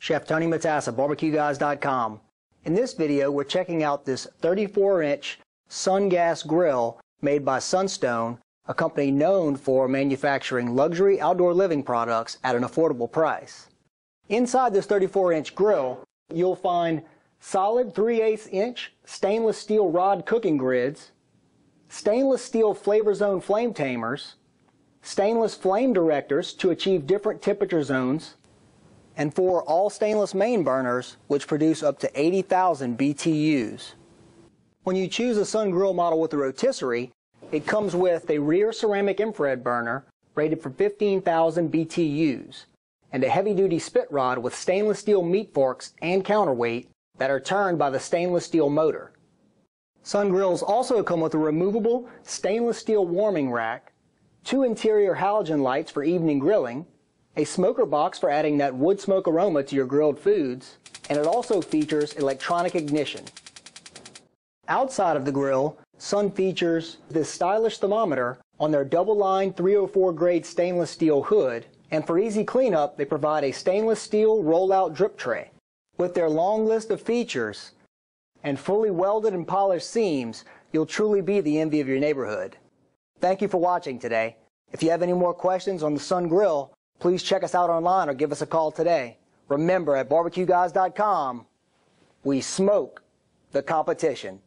Chef Tony Matassa, BarbecueGuys.com. In this video, we're checking out this 34-inch sun gas grill made by Sunstone, a company known for manufacturing luxury outdoor living products at an affordable price. Inside this 34-inch grill, you'll find solid 3/8-inch stainless steel rod cooking grids, stainless steel flavor zone flame tamers, stainless flame directors to achieve different temperature zones, and 4 all stainless main burners which produce up to 80,000 BTUs. When you choose a Sun Grill model with a rotisserie, it comes with a rear ceramic infrared burner rated for 15,000 BTUs and a heavy-duty spit rod with stainless steel meat forks and counterweight that are turned by the stainless steel motor. Sun Grills also come with a removable stainless steel warming rack, 2 interior halogen lights for evening grilling, a smoker box for adding that wood smoke aroma to your grilled foods, and it also features electronic ignition. Outside of the grill, Sun features this stylish thermometer on their double-line 304 grade stainless steel hood, and for easy cleanup, they provide a stainless steel roll-out drip tray. With their long list of features and fully welded and polished seams, you'll truly be the envy of your neighborhood. Thank you for watching today. If you have any more questions on the Sun Grill, please check us out online or give us a call today. Remember, at BarbecueGuys.com, we smoke the competition.